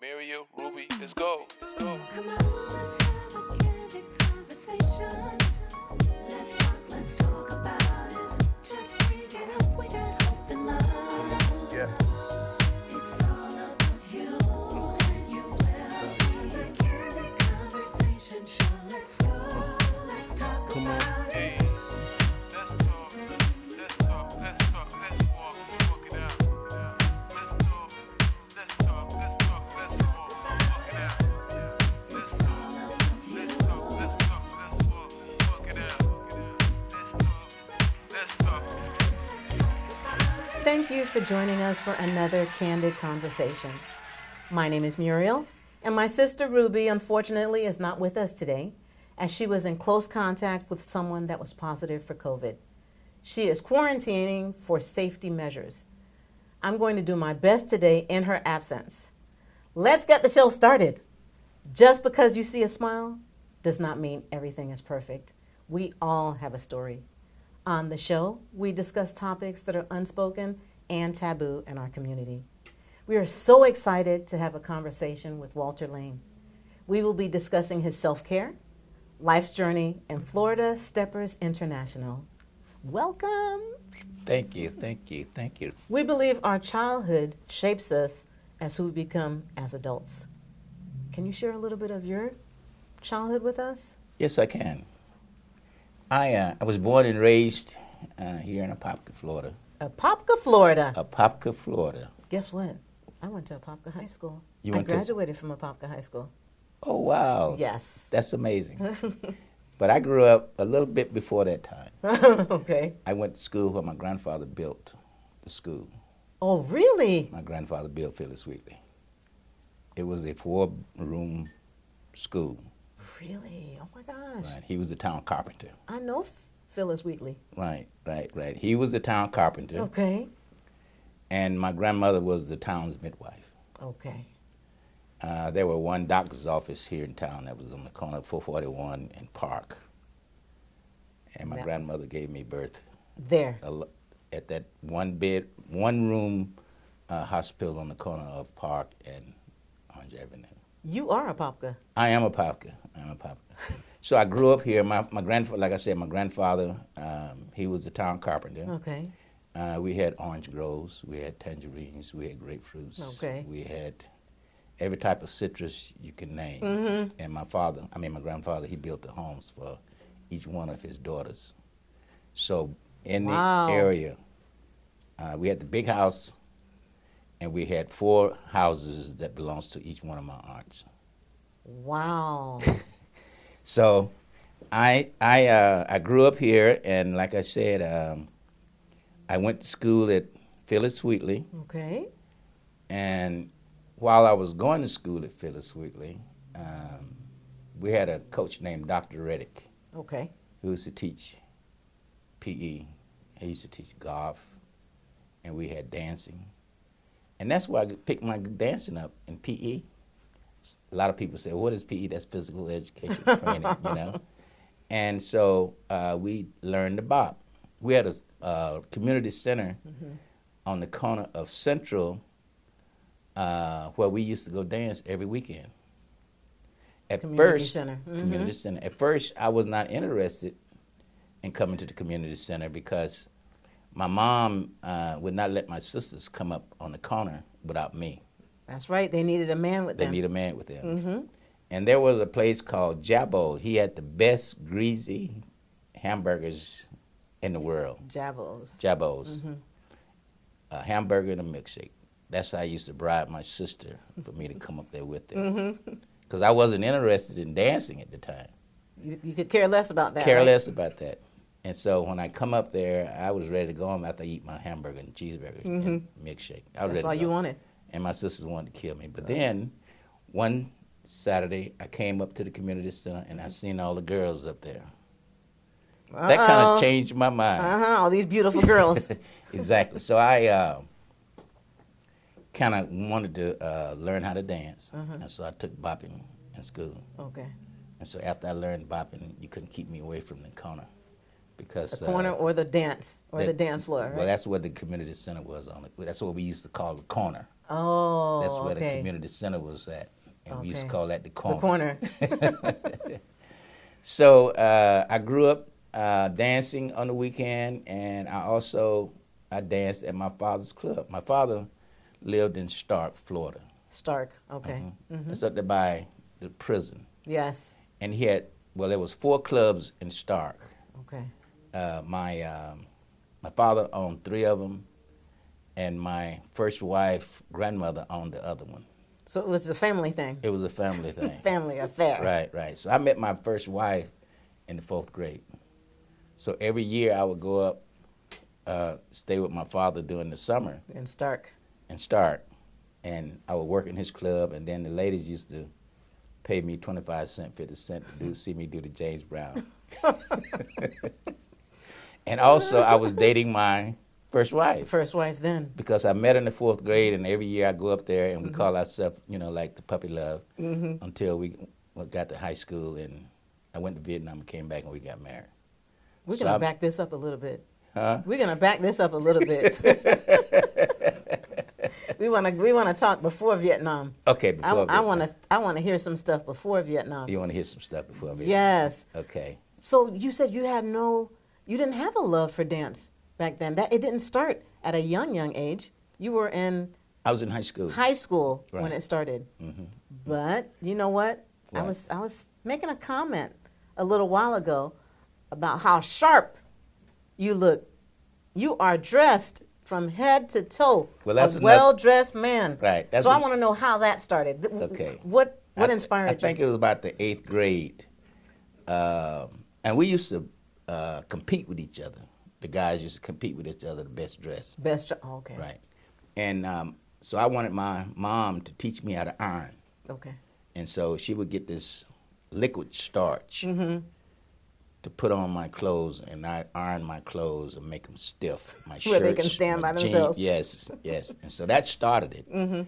Muriel, Ruby, let's go. Let's go. Come on, let's have a candid conversation. Let's talk about it. Just bring it up, we got hope and love. Yeah. It's all about you and your well-being. A candid conversation show. Let's go, let's talk about Hey, it. let's walk it out. Let's walk it out. It's all about you. Let's walk it out. Let's talk. Thank you for joining us for another Candid Conversation. My name is Muriel, and my sister Ruby, unfortunately, is not with us today, as she was in close contact with someone that was positive for COVID. She is quarantining for safety measures. I'm going to do my best today in her absence. Let's get the show started. Just because you see a smile does not mean everything is perfect. We all have a story. On the show, we discuss topics that are unspoken and taboo in our community. We are so excited to have a conversation with Walter Lane. We will be discussing his self-care, life's journey, and Florida Steppers International. Welcome. Thank you. We believe our childhood shapes us as who we become as adults. Can you share a little bit of your childhood with us? Yes, I can. I was born and raised here in Apopka, Florida. Apopka, Florida. Apopka, Florida. Guess what? I went to Apopka High School. You I went to- graduated from Apopka High School. Oh, wow. Yes. That's amazing. But I grew up a little bit before that time. Okay. I went to school where my grandfather built the school. Oh, really? My grandfather built Phyllis Wheatley. It was a 4-room school. Really? Oh my gosh. Right. He was the town carpenter. I know Phyllis Wheatley. Right. He was the town carpenter. Okay. And my grandmother was the town's midwife. Okay. There were one doctor's office here in town that was on the corner of 441 and Park. And my That was- grandmother gave me birth There. at that one room hospital on the corner of Park and Orange Avenue. You are Apopka. I am a Popka. So I grew up here. My grandfather, like I said, my grandfather, he was the town carpenter. Okay. We had orange groves, we had tangerines, we had grapefruits. Okay. We had every type of citrus you can name. Mm-hmm. And my grandfather, he built the homes for each one of his daughters. So in Wow. the area, we had the big house, and we had 4 houses that belongs to each one of my aunts. Wow. So I grew up here, and like I said, I went to school at Phyllis Wheatley. Okay. And while I was going to school at Phyllis Wheatley, we had a coach named Dr. Reddick Okay. who used to teach PE. He used to teach golf, and we had dancing. And that's why I picked my dancing up in PE. A lot of people say, what is PE? That's physical education training, you know? And so we learned the bop. We had a community center on the corner of Central where we used to go dance every weekend. Community center. Community center. At first, I was not interested in coming to the community center because my mom would not let my sisters come up on the corner without me. That's right. They needed a man with They them. need a man with them. Mm-hmm. And there was a place called Jabbo. He had the best greasy hamburgers in the world. Javos. Jabbo's. Mm-hmm. A hamburger and a milkshake. That's how I used to bribe my sister for me to come up there with them. Mm-hmm. Because I wasn't interested in dancing at the time. You could care less about that. Care right? less about that. And so when I come up there, I was ready to go home after I eat my hamburger and cheeseburger and milkshake. I was ready That's to all go. you wanted. And my sisters wanted to kill me. But then one Saturday, I came up to the community center and I seen all the girls up there. That kind of changed my mind. All these beautiful girls. Exactly. So I kind of wanted to learn how to dance. And so I took bopping in school. Okay. And so after I learned bopping, you couldn't keep me away from the corner. Because The corner or the dance or the that- dance floor, right? Well, that's what the community center was on. That's what we used to call the corner. Oh, That's where the okay. community center was at. And we used to Okay. call that the The corner. corner. So I grew up dancing on the weekend, and I danced at my father's club. My father lived in Stark, Florida. Stark. Okay. It's up there by the prison. Yes. And there was 4 clubs in Stark. Okay. My father owned 3 of them, and my first wife, grandmother, owned the other one. So it was a family thing. It was a family thing. Family affair. Right. So I met my first wife in the 4th grade. So every year I would go up, stay with my father during the summer In Stark. and start. And I would work in his club, and then the ladies used to pay me 25 cents, 50 cents to see me do the James Brown. And also I was dating my first wife. First wife then. Because I met her in the 4th grade, and every year I go up there, and we call ourselves, like the puppy love, until we got to high school, and I went to Vietnam and came back, and we got married. We're So going to I'm- back this up a little bit. Huh? We're going to back this up a little bit. we want to talk before Vietnam. Okay, before I want to hear some stuff before Vietnam. You want to hear some stuff before Vietnam? Yes. Okay. So you said you didn't have a love for dance back then. That it didn't start at a young age. You were in I was in high school. high school when Right. it started. Mm-hmm. But you know what? I What? was making a comment a little while ago about how sharp you look. You are dressed from head to toe. Well, that's a another- well-dressed man. Right, that's So I an- want to know how that started. Okay. What I inspired you? think it was about the 8th grade. And we used to compete with each other. The guys used to compete with each other, the best dressed. Okay. Right. And so I wanted my mom to teach me how to iron. Okay. And so she would get this liquid starch Mm-hmm. to put on my clothes, and I iron my clothes and make them stiff. My shirts, Where they can stand my by jeans. themselves. Yes. And so that started it. Mm-hmm.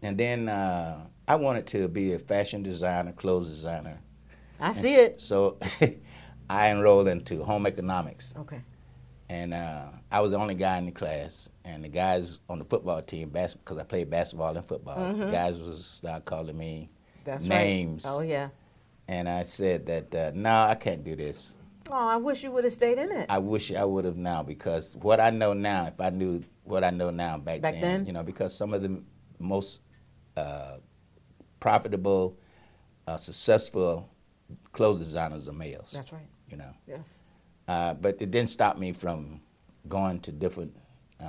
And then I wanted to be a fashion designer, clothes designer. I see it. So I enrolled into home economics. Okay. And I was the only guy in the class, and the guys on the football team, because I played basketball and football, the guys was start calling me That's names. right. Oh yeah. And I said that, no, I can't do this. Oh, I wish you would have stayed in it. I wish I would have now, because what I know now, if I knew what I know now back then? because some of the most profitable, successful clothes designers are males. That's right. Yes. But it didn't stop me from going to different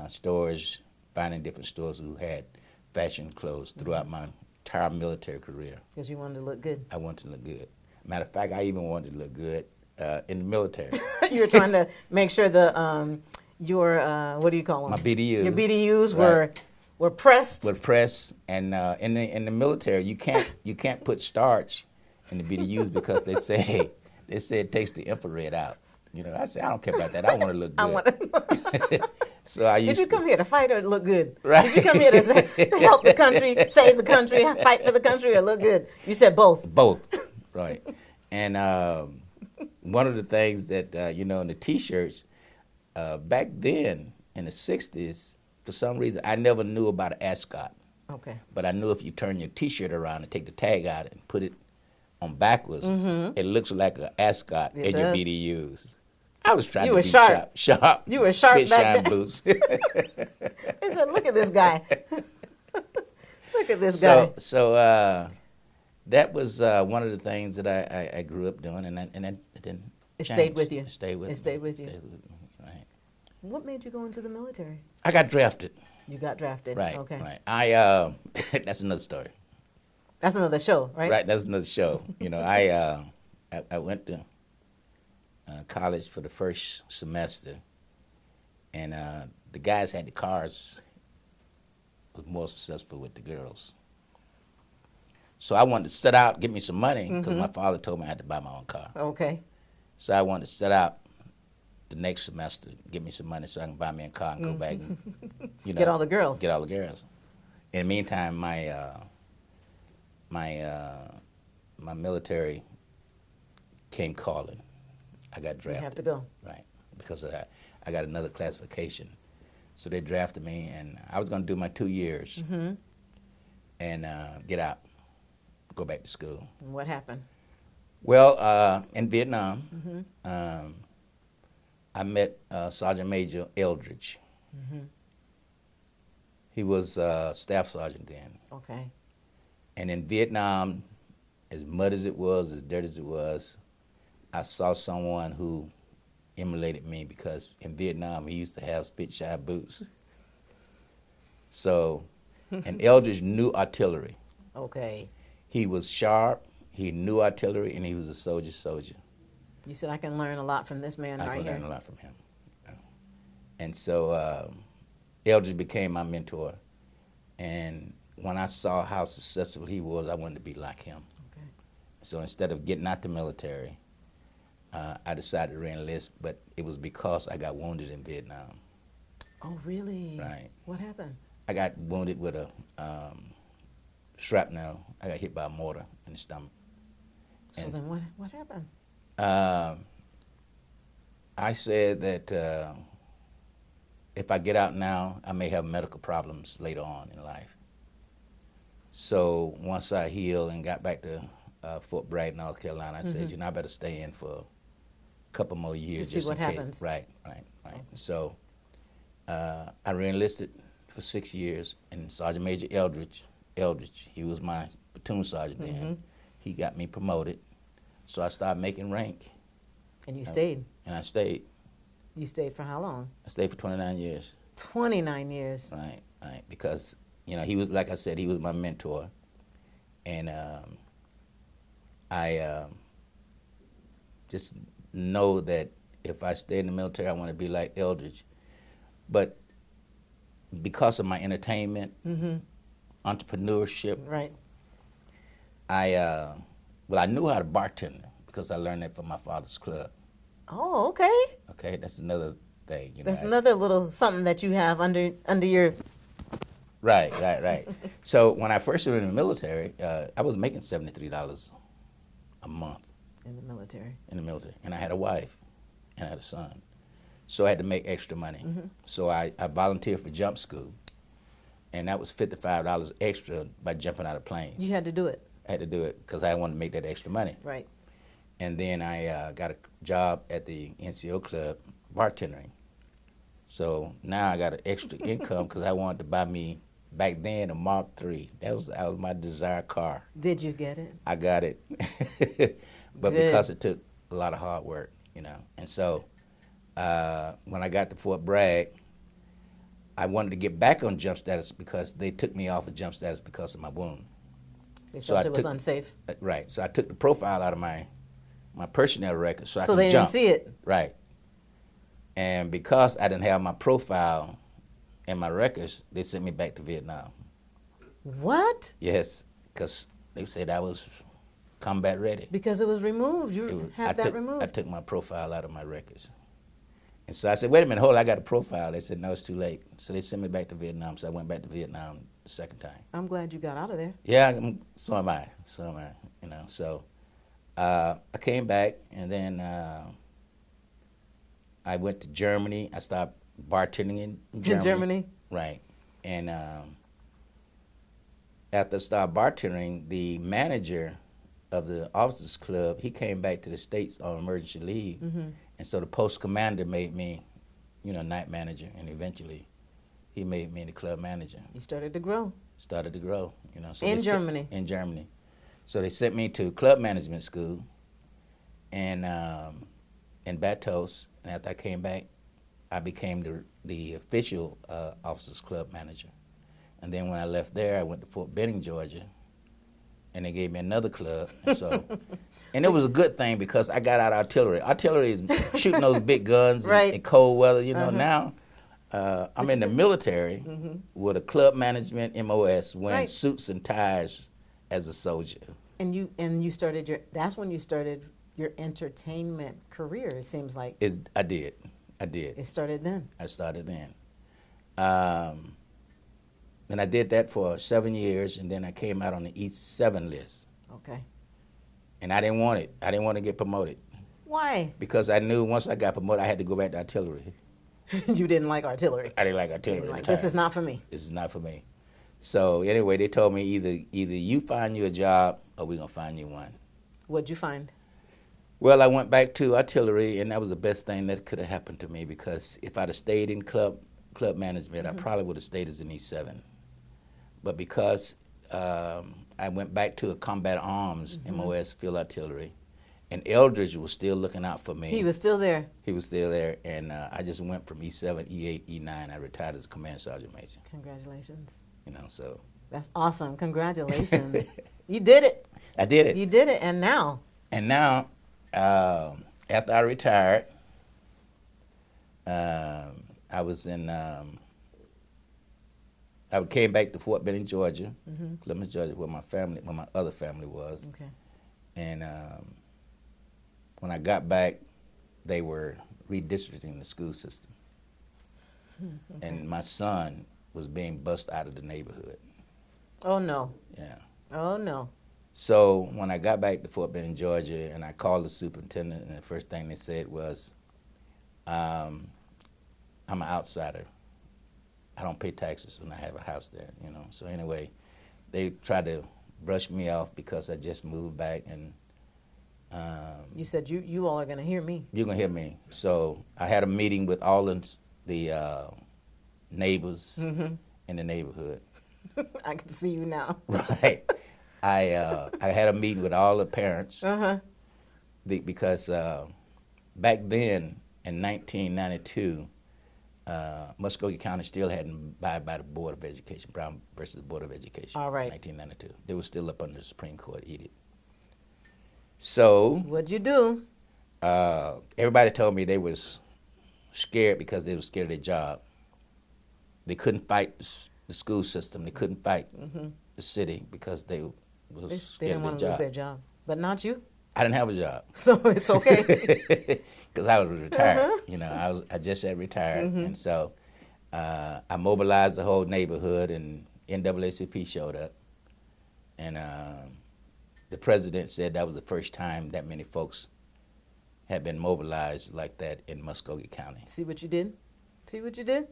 stores, finding different stores who had fashion clothes throughout my entire military career. Because you wanted to look good. I wanted to look good. Matter of fact, I even wanted to look good in the military. You were trying to make sure your what do you call them? My BDUs. Your BDUs Right. were pressed. With press, and in the military, you can't put starch in the BDUs because they say it takes the infrared out. I said I don't care about that. I want to look good. I want. So I Did used you come here to fight or look good? Right. Did you come here to help the country, save the country, fight for the country, or look good? You said both. both, right? And one of the things that in the T-shirts back then in the '60s, for some reason I never knew about an ascot. Okay. But I knew if you turn your T-shirt around and take the tag out and put it on backwards, it looks like an ascot It in your does. BDUs. I was trying You to were be sharp. sharp. You were sharp spit back shine then. boots. They said, "Look at this guy. Look at this guy." So that was one of the things that I grew up doing, and then It stayed changed. with you. It stayed with It me. stayed with you. Stayed with me, right. What made you go into the military? I got drafted. You got drafted. Right. Okay. Right. I that's another story. That's another show, right? Right. That's another show. I went to college for the first semester, and the guys had the cars. Was more successful with the girls. So I wanted to set out, get me some money, because my father told me I had to buy my own car. Okay. So I wanted to set out the next semester, get me some money so I can buy me a car and go back and, Get all the girls. Get all the girls. In the meantime, my military came calling. I got drafted. You have to go. Right, because of that. I got another classification. So they drafted me, and I was going to do my 2 years and get out, go back to school. And what happened? Well, in Vietnam, I met Sergeant Major Eldridge. He was staff sergeant then. Okay. And in Vietnam, as mud as it was, as dirty as it was, I saw someone who emulated me, because in Vietnam, he used to have spit-shine boots. So, and Eldridge knew artillery. Okay. He was sharp, he knew artillery, and he was a soldier. You said I can learn a lot from this man I right could here. learn a lot from him. And so Eldridge became my mentor. And when I saw how successful he was, I wanted to be like him. Okay. So instead of getting out the military, I decided to re-enlist, but it was because I got wounded in Vietnam. Oh, really? Right. What happened? I got wounded with a shrapnel. I got hit by a mortar in the stomach. So And then what happened? I said that if I get out now, I may have medical problems later on in life. So once I healed and got back to Fort Bragg, North Carolina, I said, I better stay in for a couple more years. see just what in case. happens. Right. So I re-enlisted for 6 years, and Sergeant Major Eldridge, he was my platoon sergeant then. He got me promoted, so I started making rank. And you stayed. And I stayed. You stayed for how long? I stayed for 29 years. 29 years. Right. Because, he was, like I said, he was my mentor. And I just know that if I stay in the military, I want to be like Eldridge. But because of my entertainment, entrepreneurship, Right. I knew how to bartend because I learned that from my father's club. Oh, okay. Okay, that's another thing. That's another little something that you have under your. Right. So when I first went in the military, I was making $73 a month In the military. and I had a wife and I had a son. So I had to make extra money. So I volunteered for jump school, and that was $55 extra by jumping out of planes. You had to do it. I had to do it because I wanted to make that extra money. Right. And then I got a job at the NCO club bartending. So now I got an extra income because I wanted to buy me, back then, a Mark III. That was my desired car. Did you get it? I got it. But Good. because it took a lot of hard work, And so when I got to Fort Bragg, I wanted to get back on jump status because they took me off of jump status because of my wound. They So felt I it was took- unsafe. Right. So I took the profile out of my personnel record so I So could they jump. didn't see it. Right. And because I didn't have my profile and my records, they sent me back to Vietnam. What? Yes, because they said I was combat ready. Because it was removed. You It was- had that removed. I took my profile out of my records. And so I said, wait a minute, hold on, I got a profile. They said, no, it's too late. So they sent me back to Vietnam. So I went back to Vietnam the second time. I'm glad you got out of there. Yeah, so am I. So I came back, and then I went to Germany. I started bartending in Germany. In Germany? Right. And after I started bartending, the manager of the officers club, he came back to the States on emergency leave. And so the post commander made me, night manager, and eventually he made me the club manager. You started to grow. Started to grow, So In they Germany? In Germany. So they sent me to club management school and in Batos. And after I came back, I became the official officers club manager. And then when I left there, I went to Fort Benning, Georgia, and they gave me another club. And so, and it was a good thing because I got out artillery. Artillery is shooting those big guns Right. in cold weather. Now I'm in the military with a club management MOS, wearing Right. suits and ties as a soldier. And you started that's when you started your entertainment career, it seems like. I did. It started then. I started then. And I did that for 7 years, and then I came out on the East 7 list. Okay. And I didn't want it. I didn't want to get promoted Why? because I knew once I got promoted, I had to go back to artillery. You didn't like artillery. I didn't like You artillery. were at like, the this time. is not for me. This is not for me. So anyway, they told me either you find you a job or we're gonna find you one. What'd you find? Well, I went back to artillery, and that was the best thing that could have happened to me, because if I'd have stayed in club management, I probably would have stayed as an E7. But because I went back to a combat arms, MOS field artillery, and Eldridge was still looking out for me. He was still there. He was still there, and I just went from E7, E8, E9. I retired as a command sergeant major. Congratulations. So That's awesome. Congratulations. You did it. I did it. You did it. And now? And now, after I retired, I was in. I came back to Fort Benning, Georgia, Clemens, Georgia, where my other family was. Okay. And when I got back, they were redistricting the school system, Okay. and my son was being bussed out of the neighborhood. Oh, no. Yeah. Oh, no. So when I got back to Fort Benning, Georgia, and I called the superintendent, and the first thing they said was, I'm an outsider. I don't pay taxes when I have a house there, So anyway, they tried to brush me off because I just moved back, and You said you all are going to hear me. you're going to hear me. So I had a meeting with all the neighbors in the neighborhood. I can see you now. Right. I had a meeting with all the parents Uh-huh. because back then in 1992, Muskogee County still hadn't abided by the Board of Education, Brown versus Board of Education. All right. 1992. They were still up under the Supreme Court edict. So What'd you do? everybody told me they was scared because they were scared of their job. They couldn't fight the school system. They couldn't fight the city because they was They scared didn't of want their to lose job. their job. But not you. I didn't have a job. So it's okay. Because I was retired. I just had retired, and so I mobilized the whole neighborhood, and NAACP showed up, and the president said that was the first time that many folks had been mobilized like that in Muskogee County, See what you did? See what you did?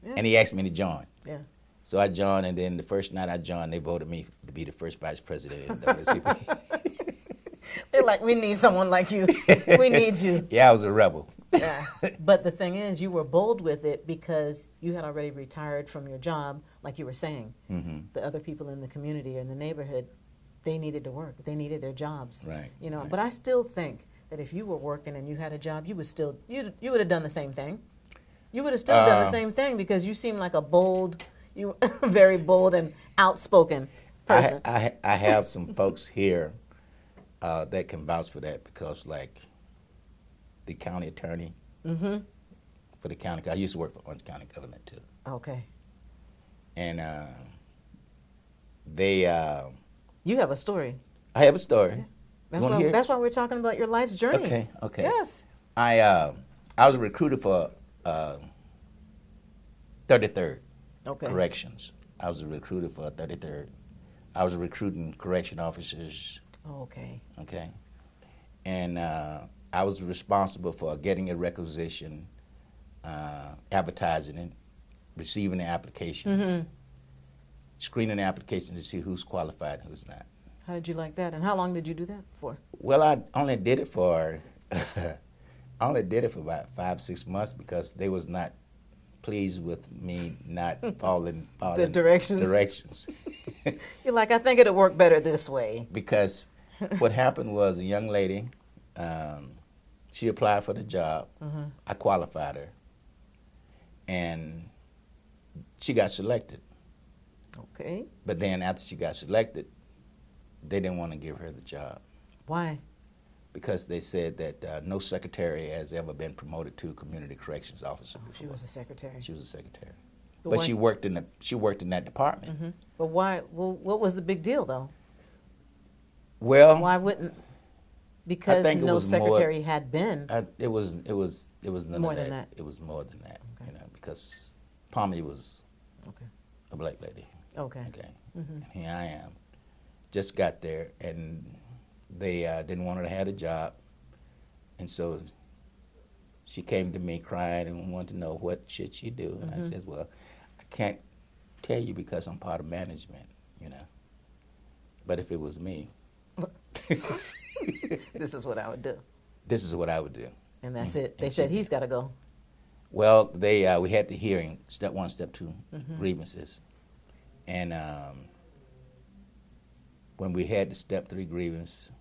and he asked me to join. Yeah. So I joined, and then the first night I joined, they voted me to be the first vice president in NAACP. They're like, we need someone like you. We need you. Yeah, I was a rebel. Yeah. But the thing is, you were bold with it because you had already retired from your job, like you were saying. The other people in the community or in the neighborhood, they needed to work. They needed their jobs. Right, right. But I still think that if you were working and you had a job, you would have done the same thing. You would have still done the same thing because you seem like a bold, very bold and outspoken person. I have some folks here that can vouch for that because, like, the county attorney for the county, I used to work for Orange County government too, Okay. and they, You have a story. I have a story. That's You wanna why. hear it? That's why we're talking about your life's journey. Okay, okay. Yes. I was a recruiter for 33rd Okay. Corrections. I was a recruiter for 33rd. I was recruiting correction officers. Okay. Okay, and I was responsible for getting a requisition, advertising it, receiving the applications, screening the applications to see who's qualified and who's not. How did you like that? And how long did you do that for? Well, I only did it for about 5-6 months because they was not pleased with me not following The directions. directions. You're like, I think it'll work better this way. Because what happened was a young lady, she applied for the job. I qualified her, and she got selected. Okay. But then after she got selected, they didn't want to give her the job Why? because they said that no secretary has ever been promoted to community corrections officer before. She was a secretary. She was a secretary, But but why- she worked in that department. But why? Well, what was the big deal though? Well, Why wouldn't? Because think it no was more- secretary had been. it was none More of than that. that. It was more than that, Okay. because Palmy was Okay. a black lady. Okay. Okay, and here I am, just got there, and they didn't want her to have a job, and so she came to me crying and wanted to know what should she do. And I said, well, I can't tell you because I'm part of management, you know. But if it was me, This is what I would do. this is what I would do. And that's it. They said he's got to go. Well, we had the hearing, step 1, step 2, grievances. And when we had the step 3 grievance,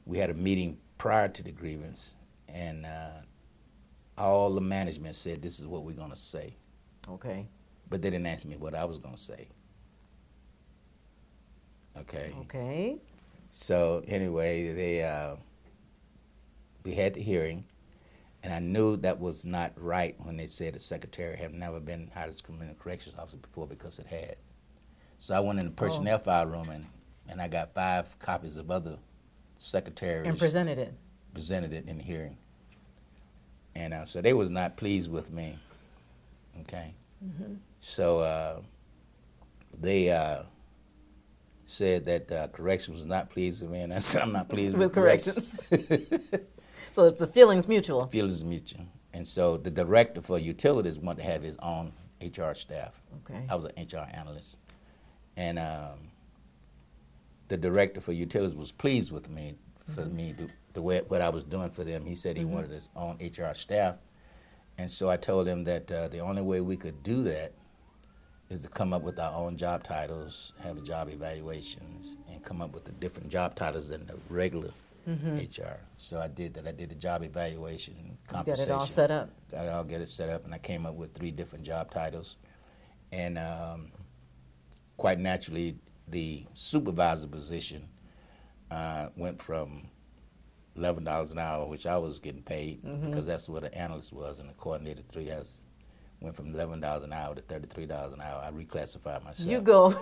we had a meeting prior to the grievance, and all the management said, this is what we're going to say. Okay. But they didn't ask me what I was going to say. Okay. Okay. So anyway, we had the hearing, and I knew that was not right when they said the secretary had never been hired as criminal corrections officer before, because it had. So I went in the personnel file room, and I got 5 copies of other secretaries. And presented it. Presented it in the hearing. And so they was not pleased with me. Okay. So they said that corrections was not pleased with me, and I said I'm not pleased with corrections. So it's the feelings mutual. Feelings mutual. And so the director for utilities wanted to have his own HR staff. Okay. I was an HR analyst. And the director for utilities was pleased with me, for me, the way what I was doing for them. He said he wanted his own HR staff. And so I told him that the only way we could do that is to come up with our own job titles, have job evaluations, and come up with the different job titles than the regular HR. So I did that. I did the job evaluation, compensation. You got it all set up. Get it set up, and I came up with 3 different job titles. And quite naturally, the supervisor position went from $11 an hour, which I was getting paid because that's what an analyst was, and the coordinator 3 has went from $11 an hour to $33 an hour. I reclassified myself. You go.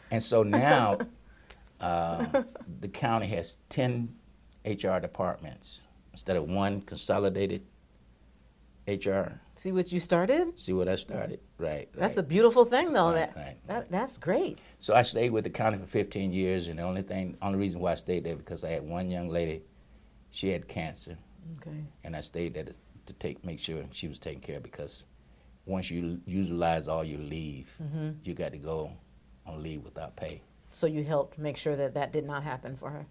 And so now the county has 10 HR departments instead of 1 consolidated HR. See what you started? See what I started? Right. That's a beautiful thing, though. Right, That's great. So I stayed with the county for 15 years, and the only reason why I stayed there because I had one young lady, she had cancer, Okay. and I stayed there to make sure she was taken care of, because once you utilize all your leave, you got to go on leave without pay. So you helped make sure that that did not happen for her.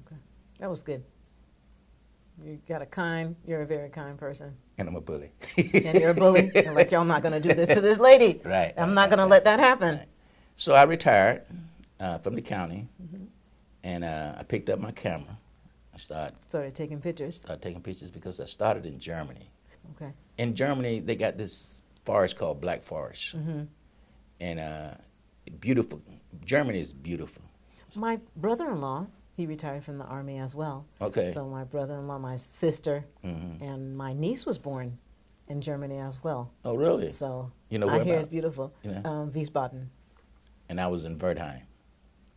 Okay. That was good. You're a very kind person. And I'm a bully. And you're a bully. And like, y'all not going to do this to this lady. Right. I'm not going to let that happen. Right. So I retired from the county, and I picked up my camera. I Started taking pictures. started taking pictures because I started in Germany. Okay. In Germany, they got this forest called Black Forest, and beautiful. Germany is beautiful. My brother-in-law, he retired from the Army as well. Okay. So my brother-in-law, my sister, and my niece was born in Germany as well. Oh, really? So You know I where hear about? it's beautiful. Yeah. Wiesbaden. And I was in Wertheim.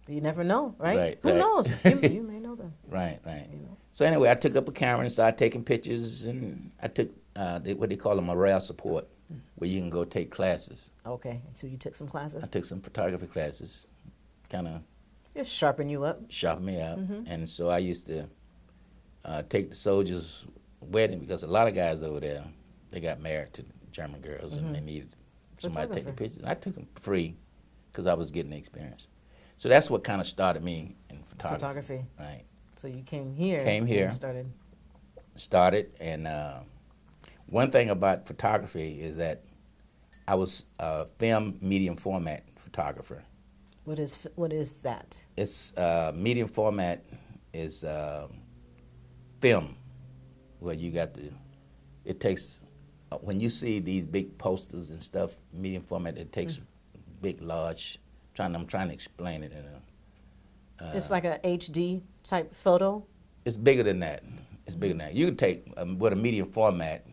You never know, right? Right, Who right. knows? You may know them. Right, right. You know. So anyway, I took up a camera and started taking pictures, and I took what they call a Muriel support, where you can go take classes. Okay. So you took some classes? I took some photography classes, kind of Just sharpen you up. sharpened me up. And so I used to take the soldiers' wedding, because a lot of guys over there, they got married to German girls, and they needed somebody to take the Photographer. pictures. And I took them free because I was getting the experience. So that's what kind of started me in photography. Right. So you came here. Came here. And started. And one thing about photography is that I was a film medium format photographer. What is that? It's medium format is film, where you got it takes, when you see these big posters and stuff, medium format, it takes big, large, I'm trying to explain it in a, It's like a HD type photo. it's bigger than that. It's bigger than that. You can take, with a medium format,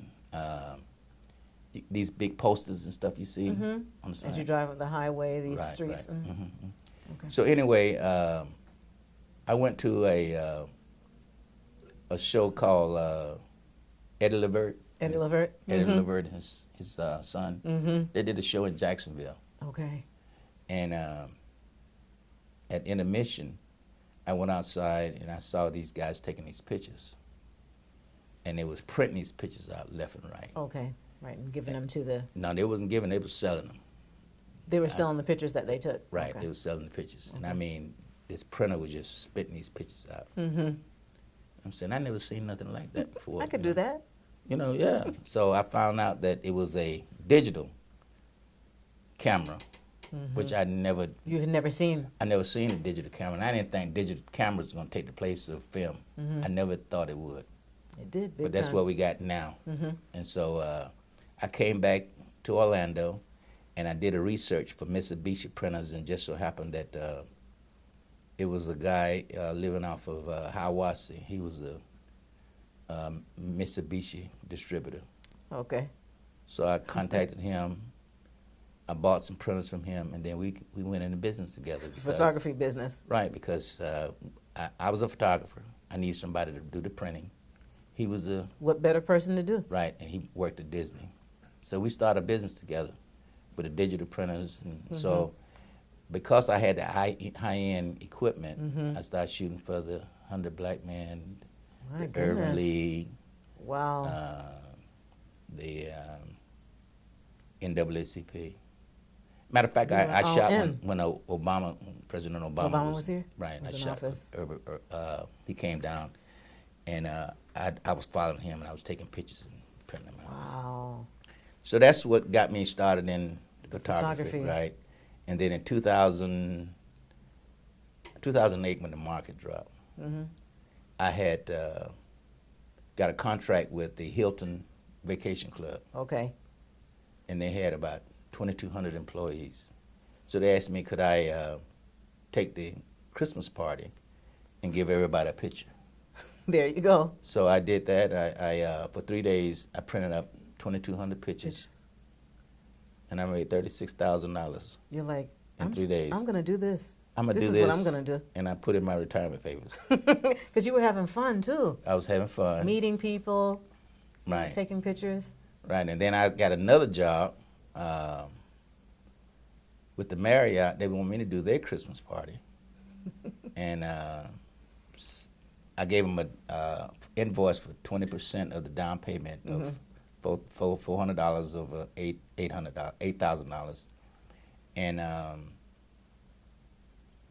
these big posters and stuff you see on the side. As you drive up the highway, these Right, streets. right. Okay. So anyway, I went to a show called Eddie Levert. Eddie Levert. Eddie Levert and his son. They did a show in Jacksonville. Okay. And at intermission, I went outside and I saw these guys taking these pictures. and they was printing these pictures out left and right. Okay, right, and giving them to the. No, they wasn't giving, they was selling them. They were selling the pictures that they took. Right, Okay. they was selling the pictures. And I mean, this printer was just spitting these pictures out. I'm saying, I never seen nothing like that before. I could you do know. that. You know, yeah. So I found out that it was a digital camera, which I never You had never seen. seen a digital camera. And I didn't think digital cameras was going to take the place of film. I never thought it would. It did, big But that's time. what we got now. And so I came back to Orlando, and I did a research for Mitsubishi printers, and just so happened that it was a guy living off of Hiawassee. He was a Mitsubishi distributor. Okay. So So I contacted him. I bought some printers from him, and then we went into business together. because- photography business. Right, because I was a photographer. I needed somebody to do the printing. He was a What better person to do? right, and he worked at Disney. So we started a business together with the digital printers. And so because I had the high-end equipment, I started shooting for the 100 Black Men, My the Urban goodness. League, Wow. the NAACP. Matter of fact, You were I all shot in. when President Obama, Obama was here? Right, Was I in shot. office? He came down, and I was following him, and I was taking pictures and printing them out. Wow. So that's what got me started in photography, Photography. right? And then in 2008, when the market dropped, I had got a contract with the Hilton Vacation Club, Okay. and they had about 2,200 employees. So they asked me, could I take the Christmas party and give everybody a picture? There you go. So I did that. I for 3 days, I printed up 2,200 pictures, and I made $36,000. You're like, In 3 days. I'm gonna do this. I'm gonna This do is this. what I'm gonna do. And I put in my retirement papers. Because you were having fun too, I was having fun. meeting people, Right. taking pictures. Right. And then I got another job with the Marriott. They want me to do their Christmas party, and I gave them a invoice for 20% of the down payment of $400 over $8,000, and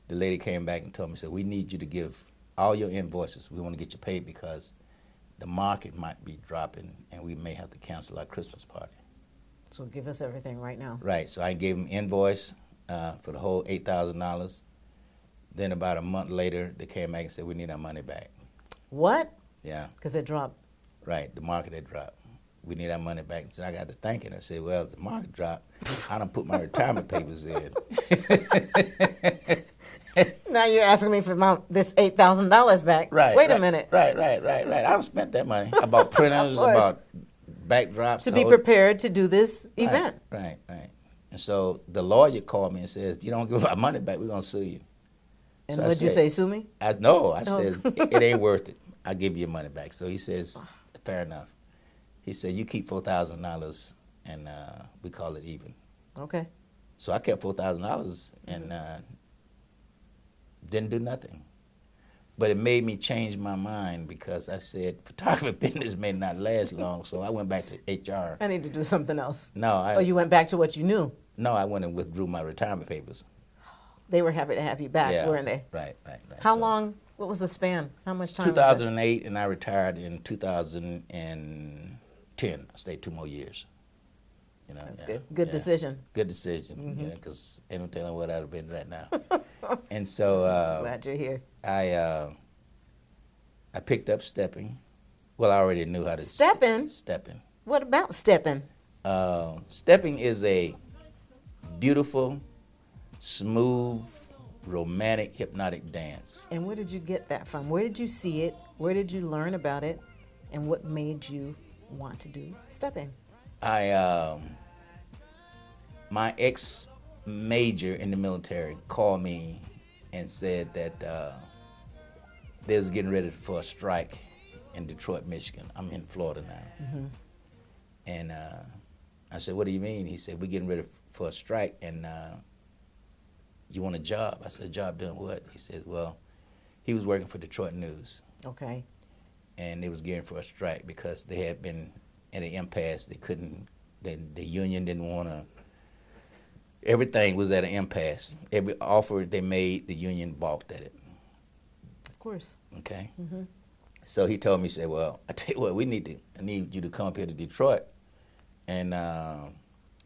the lady came back and told me, said, we need you to give all your invoices. We want to get you paid because the market might be dropping and we may have to cancel our Christmas party. So give us everything right now. Right, so I gave them invoice for the whole $8,000. Then about a month later, they came back and said, we need our money back. What? Yeah, Because it dropped. right, the market had dropped. We need our money back. So I got to thinking. I said, well, if the market dropped, I done put my retirement papers in. Now you're asking me for this $8,000 back. Right. Wait a right, minute. Right. I done spent that money. I bought printers, I course. bought backdrops. To the be whole- prepared to do this Right, event. Right. And so the lawyer called me and said, if you don't give our money back, we're going to sue you. And So I what'd you said- say, sue me? I Oh. says, it ain't worth it. I'll give you your money back. So he says, fair enough. He said, you keep $4,000 and we call it even. Okay. So I kept $4,000 and didn't do nothing. But it made me change my mind because I said photography business may not last long. So I went back to HR. I need to do something else. No, Oh, you went back to what you knew. I went and withdrew my retirement papers. They were happy to have you back, Yeah, weren't they? Right. How So long? What was the span? How much time? was 2008, and I retired in 2010. I stayed 2 more years. You know, That's yeah, good. Good yeah. decision. Good decision, because ain't no telling what I'd have been right now. And so Glad you're here. I picked up stepping. Well, I already knew how to Stepping? Stepping. What about stepping? Stepping is a beautiful, smooth, romantic, hypnotic dance. And where did you get that from? Where did you see it? Where did you learn about it? And what made you want to do stepping? My ex-major in the military called me and said that they was getting ready for a strike in Detroit, Michigan. I'm in Florida now. And I said, what do you mean? He said, we're getting ready for a strike and you want a job? I said, a job doing what? He said, well, he was working for Detroit News. Okay. and they was gearing for a strike because they had been at an impasse. They couldn't. The union didn't want to. Everything was at an impasse. Every offer they made, the union balked at it. Of course. Okay. So he told me, he said, "Well, I tell you what, I need you to come up here to Detroit and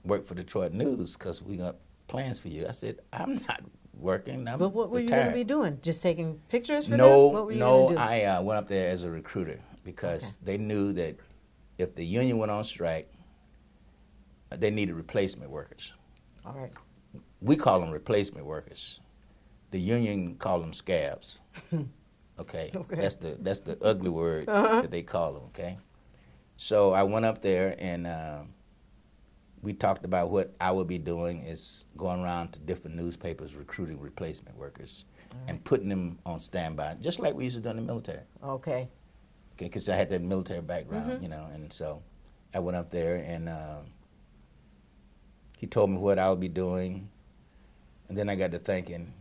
work for Detroit News because we got plans for you." I said, "I'm not working. I'm But what were you retired." going to be doing? Just taking pictures for them? No, What were you no. gonna do? I went up there as a recruiter because they knew that if the union went on strike, they needed replacement workers. All right. We call them replacement workers. The union call them scabs. Okay. Okay. That's the ugly word that they call them. Okay. So I went up there and we talked about what I would be doing is going around to different newspapers recruiting replacement workers and putting them on standby, just like we used to do in the military. Okay. Okay, because I had that military background, you know, and so I went up there and he told me what I would be doing, and then I got to thinking,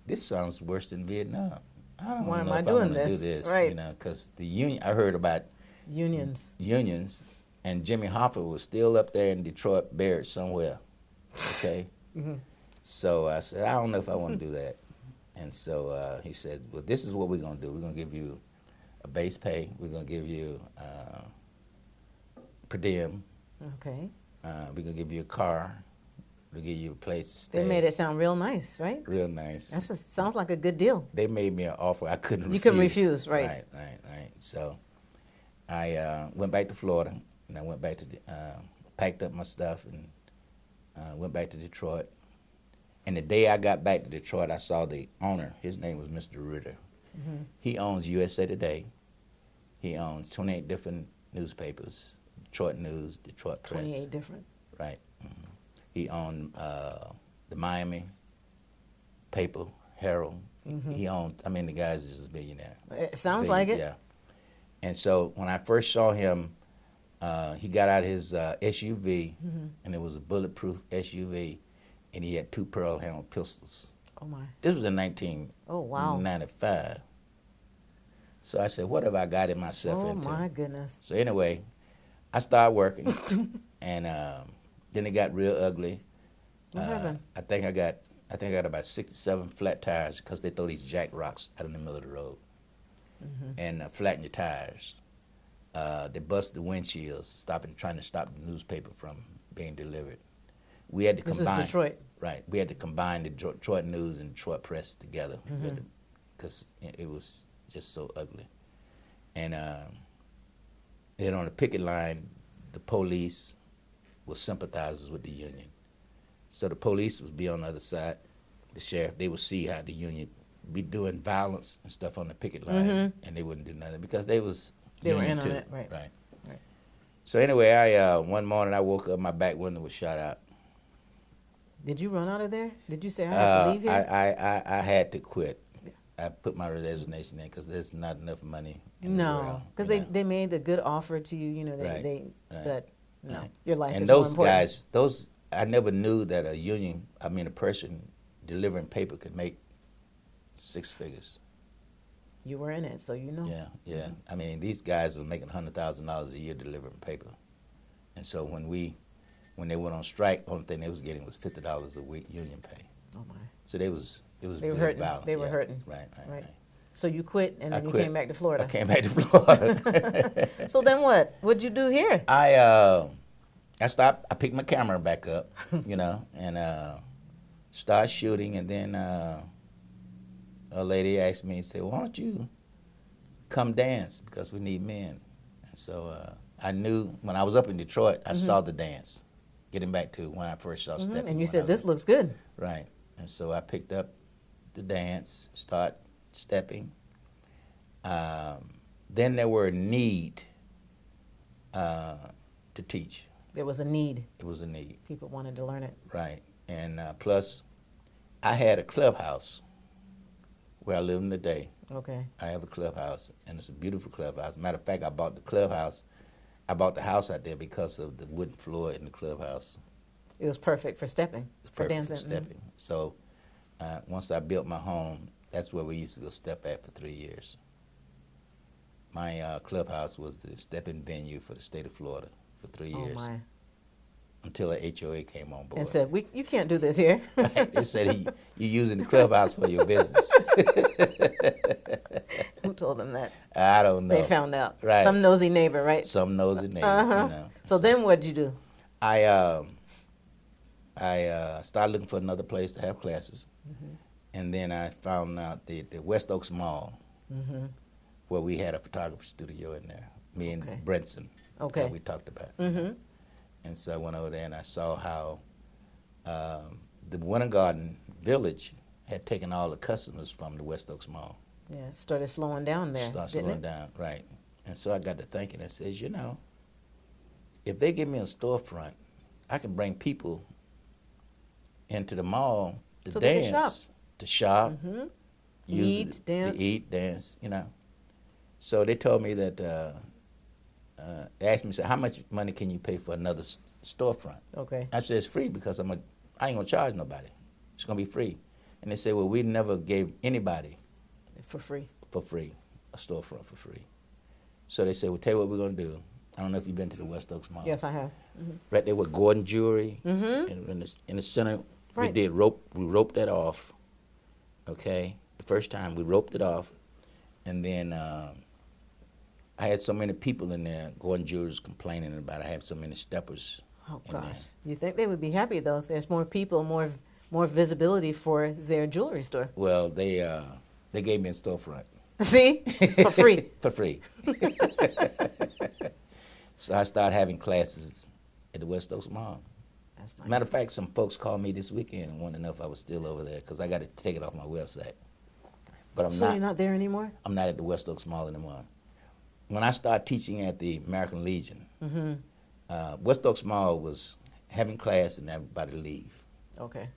this sounds worse than Vietnam. I don't Why am know I if doing I want to do this? this, Right. you know, because the union. I heard about Unions. unions, and Jimmy Hoffa was still up there in Detroit, buried somewhere. Okay, so I said, I don't know if I want to do that, and so he said, well, this is what we're gonna do. We're gonna give you a base pay. We're gonna give you per diem. Okay. We're gonna give you a car. We'll give you a place to stay. They made it sound real nice, right? real nice. Sounds like a good deal. They made me an offer I couldn't refuse. You couldn't refuse, right. Right. So I went back to Florida, and I went back to, packed up my stuff and went back to Detroit. And the day I got back to Detroit, I saw the owner. His name was Mr. Ritter. He owns USA Today. He owns 28 different newspapers, Detroit News, Detroit Press. 28 different. Right. He owned the Miami paper, Herald. He owned, I mean, the guy's just a billionaire. It sounds like it. Yeah. And so when I first saw him, he got out his SUV, and it was a bulletproof SUV, and he had 2 pearl handle pistols. Oh, my. This was in 1995. Oh, wow. So I said, what have I gotten myself Oh, into? my goodness. So anyway, I started working, and then it got real ugly. What happened? I think I got about 67 flat tires because they throw these jack rocks out in the middle of the road and flatten your tires. They bust the windshields, trying to stop the newspaper from being delivered. We had to This combine. is Detroit. Right. We had to combine the Detroit News and Detroit Press together because it was just so ugly. And then on the picket line, the police were sympathizers with the union. So the police would be on the other side. The sheriff, they would see how the union be doing violence and stuff on the picket line, and they wouldn't do nothing because they were in union on too. it, right. So anyway, one morning I woke up, my back window was shot out. Did you run out of there? Did you say I have to leave here? I had to quit. I put my resignation in because there's not enough money in the No, world. because you know. they made a good offer to you. You know, Right. but no, Right. your life And is more those important. guys, I never knew that a person delivering paper could make 6 figures. You were in it, so you know. Yeah. I mean, these guys were making $100,000 a year delivering paper. And so when they went on strike, only thing they was getting was $50 a week union pay. Oh my. So it was They were very hurting. balanced. They were yeah. hurting. Right. So you quit, and I then you quit. came back to Florida. I came back to Florida. So then what? What'd you do here? I stopped. I picked my camera back up, you know, and started shooting. And then a lady asked me, said, "Why don't you come dance because we need men?" And so I knew when I was up in Detroit, I saw the dance. Getting back to when I first saw stepping. And you when I said, was- this looks good. Right. And so I picked up the dance, start stepping. Then there were a need to teach. There was a need. It was a need, People wanted to learn it. right. And plus, I had a clubhouse where I live in today. Okay. I have a clubhouse, and it's a beautiful clubhouse. Matter of fact, I bought the clubhouse. I bought the house out there because of the wooden floor in the clubhouse. It was perfect for stepping, It's for perfect dancing. for stepping. So once I built my home, that's where we used to go step at for 3 years. my clubhouse was the stepping venue for the state of Florida for 3 Oh years my! until the HOA came on board. And said, you can't do this here. They said you're using the clubhouse for your business. Who told them that? I don't know. They found out. Right. Some nosy neighbor, right? Some nosy neighbor, Uh-huh. you know. So then what'd you do? I started looking for another place to have classes, and then I found out the West Oaks Mall, where we had a photography studio in there. Me and Okay. Brenson, Okay. that we talked about. Mm-hmm. And so I went over there and I saw how the Winter Garden Village had taken all the customers from the West Oaks Mall. Yeah, it started slowing down there, Start didn't slowing it? down, right. And so I got to thinking, I says, you know, if they give me a storefront, I can bring people into the mall to So they dance, can shop. to shop, Mhm. use Eat, it- dance. to eat, dance, you know. So they told me that, they asked me, said, how much money can you pay for another storefront? Okay. I said, it's free because I ain't gonna charge nobody. It's gonna be free. And they said, well, we never gave anybody For free. for free, a storefront for free. So they said, well, tell you what we're gonna do. I don't know if you've been to the West Oaks Mall. Yes, I have. Right there with Gordon Jewelry. Mhm. And in the center, Right. we roped that off, okay? The first time we roped it off, and then I had so many people in there, Gordon Jewelry's complaining about I have so many steppers Oh in there. gosh. You think they would be happy though if there's more people, more visibility for their jewelry store. Well, they gave me a storefront. See? For free. For free. So I started having classes at the West Oaks Mall. That's nice. Matter of fact, some folks called me this weekend and wanted to know if I was still over there because I got to take it off my website. But So you're not there anymore? I'm not at the West Oaks Mall anymore. When I started teaching at the American Legion, West Oaks Mall was having class and everybody leave. Okay.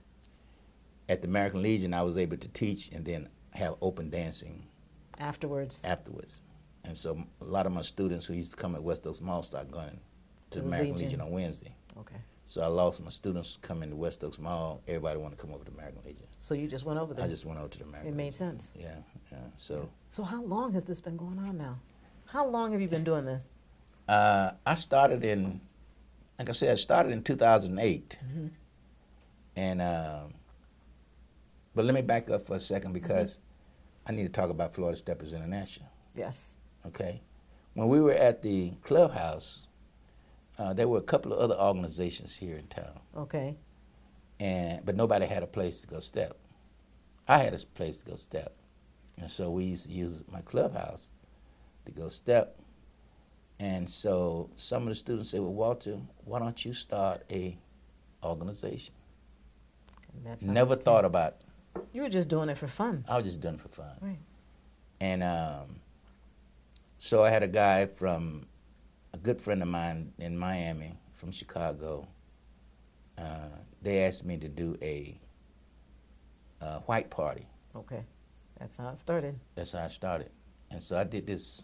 At the American Legion, I was able to teach and then have open dancing Afterwards. afterwards. And so a lot of my students who used to come at West Oaks Mall started going to To the the American Legion. Legion on Wednesday. Okay. So I lost my students coming to West Oaks Mall. Everybody wanted to come over to American Legion. So you just went over there. I just went over to the American It made Legion. sense. Yeah, yeah. So So how long has this been going on now? How long have you been doing this? I started in, like I said, I started in 2008. And, but let me back up for a second because I need to talk about Florida Steppers International. Yes. Okay. When we were at the clubhouse, there were a couple of other organizations here in town, Okay. but nobody had a place to go step. I had a place to go step, and so we used to use my clubhouse to go step. And so some of the students said, "Well, Walter, why don't you start a organization?" And that's how Never it thought came. about. You were just doing it for fun. I was just doing it for fun. Right. And so I had a guy from, a good friend of mine in Miami, from Chicago. They asked me to do a white party. Okay. That's how it started. That's how I started. And so I did this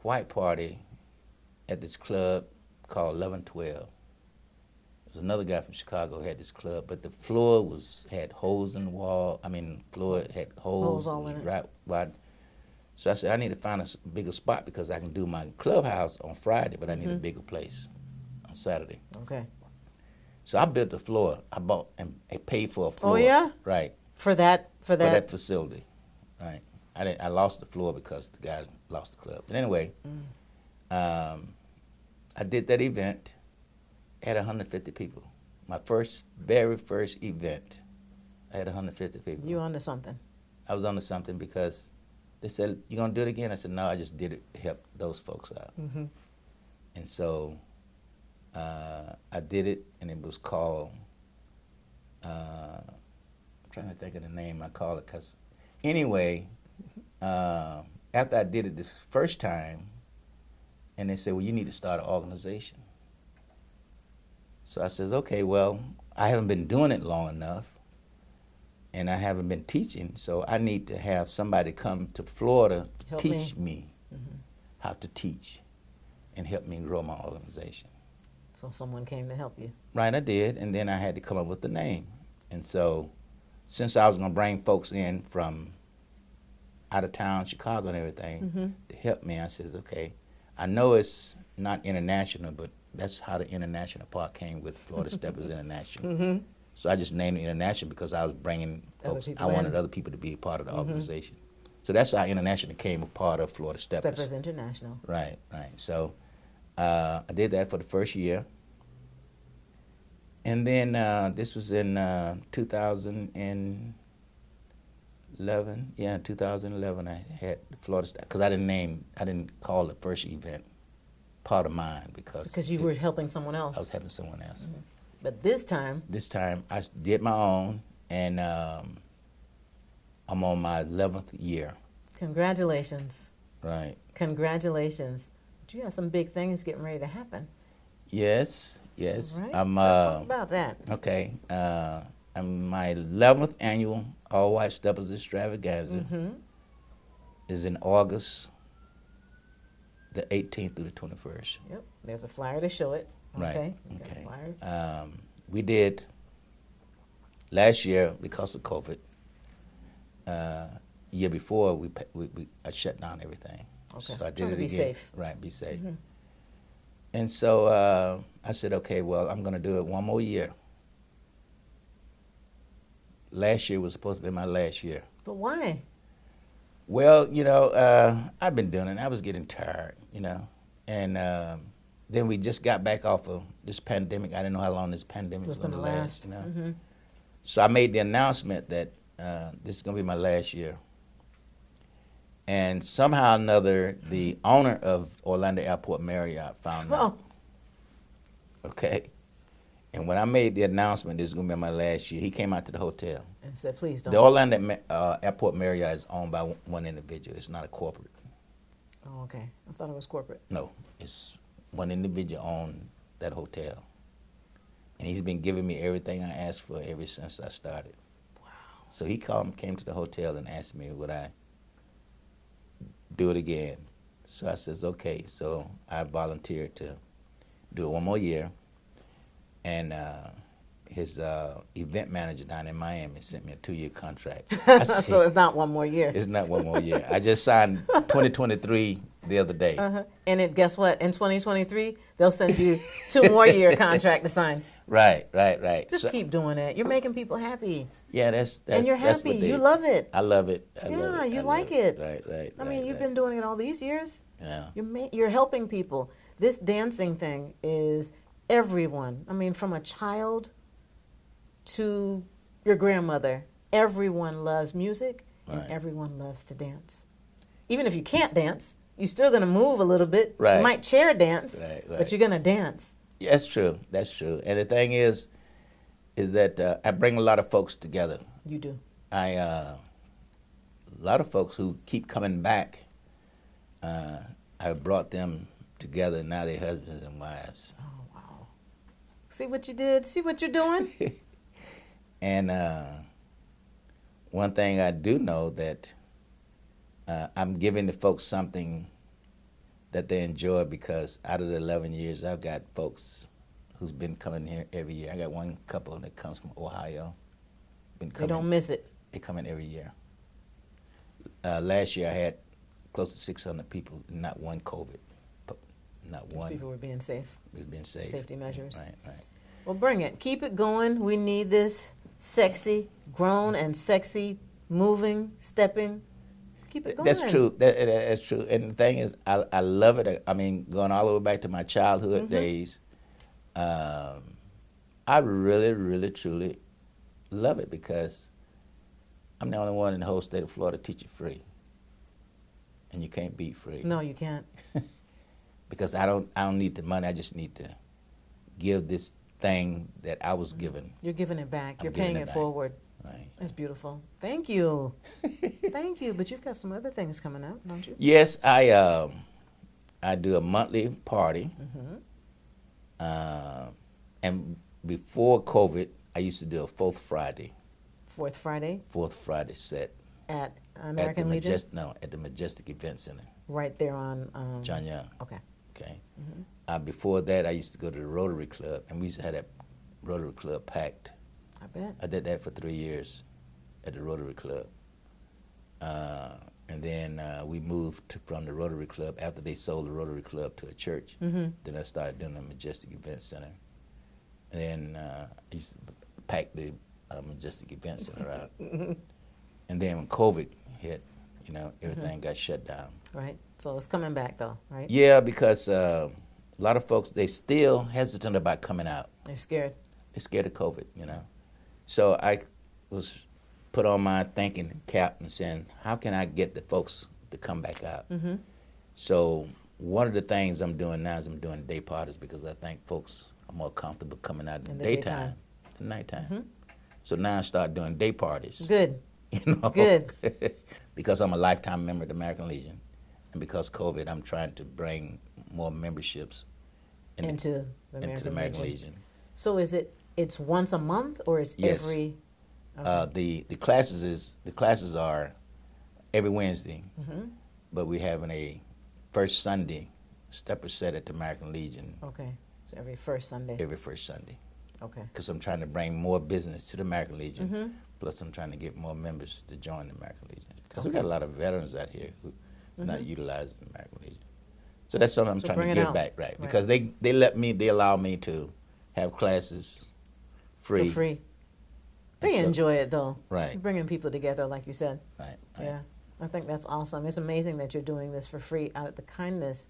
white party at this club called 1112. There's another guy from Chicago who had this club, but the floor had holes in the wall. I mean, floor had holes. Holes all in it. Right wide. So I said, I need to find a bigger spot because I can do my clubhouse on Friday, but I need a bigger place on Saturday. Okay. So I built the floor. I bought and I paid for a floor. Oh, yeah? Right. For that. For that facility. Right. I lost the floor because the guy lost the club. But anyway, I did that event. Had 150 people. My very first event, I had 150 people. You onto something. I was onto something because they said, "You gonna do it again?" I said, "No, I just did it to help those folks out." And so I did it, and it was called. I'm trying to think of the name I call it, cause anyway, after I did it this first time, and they said, "Well, you need to start an organization." So I says, "Okay, well, I haven't been doing it long enough, and I haven't been teaching, so I need to have somebody come to Florida Help teach me how to teach and help me grow my organization." So someone came to help you. Right, I did, and then I had to come up with the name. And so since I was going to bring folks in from out of town, Chicago and everything, to help me. I says, okay, I know it's not international, but that's how the international part came with Florida Steppers International. So I just named it international because I was bringing Other folks. people I wanted in. other people to be a part of the organization. So that's how international became a part of Florida Steppers. Steppers International. Right, right. So I did that for the first year. And then this was in 2011. Yeah, 2011 I had Florida Steppers, because I didn't call the first event part of mine because You were helping someone else. I was helping someone else. But this time, I did my own, and I'm on my 11th year. congratulations. Right. Congratulations. But you have some big things getting ready to happen. Yes, yes. All right? I'm Let's talk about that. okay. I'm my 11th annual All White Steppers Extravaganza is in August the 18th through the 21st. Yep. There's a flyer to show it. Right. Okay. You got a Okay. flyer. We did last year because of COVID. Year before I shut down everything. Okay. So I did Trying it to be again. safe. Right, be safe. And so I said, okay, well, I'm going to do it one more year. Last year was supposed to be my last year. But why? Well, I've been doing it. I was getting tired, and then we just got back off of this pandemic. I didn't know how long this pandemic was going to last. So I made the announcement that this is going to be my last year. And somehow or another, the owner of Orlando Airport Marriott found out. Okay. And when I made the announcement this is going to be my last year, he came out to the hotel. And said, please don't. The Orlando Airport Marriott is owned by one individual. It's not a corporate. Oh, okay. I thought it was corporate. No, it's one individual owned that hotel. And he's been giving me everything I asked for ever since I started. Wow. So he came to the hotel and asked me would I do it again. So I says, okay. So I volunteered to do it one more year. And his event manager down in Miami sent me a 2-year contract. I said, So it's not one more year. it's not one more year. I just signed 2023 the other day. And guess what? In 2023, they'll send you 2 more year contract to sign. Right. Just So- keep doing it. You're making people happy. Yeah, that's And you're that's happy. what they- You love it. I love it. I Yeah, love it. you I love like it. Right. I mean, you've been doing it all these years. Yeah. You're helping people. This dancing thing is everyone. I mean, from a child to your grandmother, everyone loves music and Right. everyone loves to dance. Even if you can't dance, you're still going to move a little bit. Right. You might chair dance, Right. but you're going to dance. Yeah, that's true. That's true. And the thing is that I bring a lot of folks together. You do. A lot of folks who keep coming back. I brought them together. Now they're husbands and wives. Oh, wow. See what you did? See what you're doing? And one thing I do know that I'm giving the folks something that they enjoy, because out of the 11 years, I've got folks who's been coming here every year. I got one couple that comes from Ohio. They don't miss it. They come in every year. Last year I had close to 600 people, not one COVID, not one. People were being safe. We've been safe. Safety measures. Right. Well, bring it. Keep it going. We need this sexy, grown and sexy, moving, stepping. Keep it going. That's true. That's true. And the thing is, I love it. I mean, going all the way back to my childhood days, I really, really, truly love it, because I'm the only one in the whole state of Florida to teach it free. And you can't beat free. No, you can't. Because I don't need the money. I just need to give this thing that I was given. You're giving it back. I'm You're giving paying it it back. forward. Right. That's beautiful. Thank you. Thank you. But you've got some other things coming up, don't you? Yes, I do a monthly party. And before COVID, I used to do a fourth Friday Fourth Friday set at American Legion? At the Majestic Event Center, Right there on... John Young. Okay. Okay. Before that, I used to go to the Rotary Club, and we used to have that Rotary Club packed. I bet. I did that for 3 years at the Rotary Club. And then we moved from the Rotary Club after they sold the Rotary Club to a church. Then I started doing the Majestic Event Center. And then I used to pack the Majestic Event Center out. And then when COVID hit, everything got shut down. Right. So it's coming back though, right? Yeah, because a lot of folks, they still hesitant about coming out. They're scared. They're scared of COVID, So I was put on my thinking cap and saying, how can I get the folks to come back out? So one of the things I'm doing now is I'm doing day parties because I think folks are more comfortable coming out in the daytime than nighttime. So now I start doing day parties. Good. Good. Because I'm a lifetime member of the American Legion, and because COVID, I'm trying to bring more memberships into the American Legion. So it's once a month or it's Yes. every? The classes are every Wednesday, but we're having a first Sunday stepper set at the American Legion Okay. So every first Sunday. every first Sunday. Okay. Because I'm trying to bring more business to the American Legion, plus I'm trying to get more members to join the American Legion. Because we got a lot of veterans out here who are not utilizing the American Legion. So that's something I'm So trying bring to it give out. back, right? Right. Because they allow me to have classes free. For free. They So- enjoy it though. Right. Bringing people together, like you said. Right. Yeah. I think that's awesome. It's amazing that you're doing this for free out of the kindness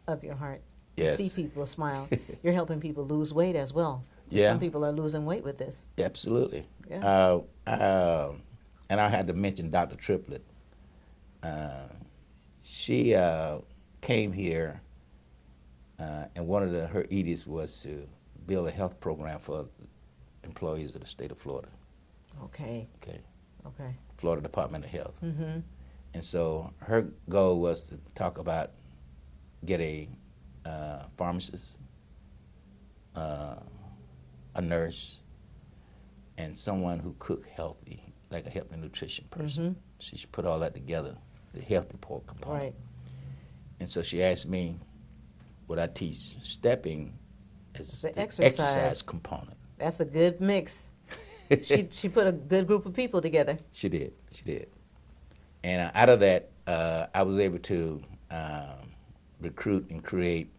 of your heart. Yes. To see people smile. You're helping people lose weight as well. Yeah. Some people are losing weight with this. Absolutely. Yeah. And I had to mention Dr. Triplett. She came here, and one of her edicts was to build a health program for employees of the state of Florida. Okay. Okay, Okay. Florida Department of Health. Mm-hmm. And so her goal was to talk about get a pharmacist, a nurse, and someone who cook healthy, like a health and nutrition person. So she put all that together, the health report component. Right. And so she asked me, would I teach stepping as The the exercise. exercise component? That's a good mix. She put a good group of people together. She did. And out of that, I was able to recruit and create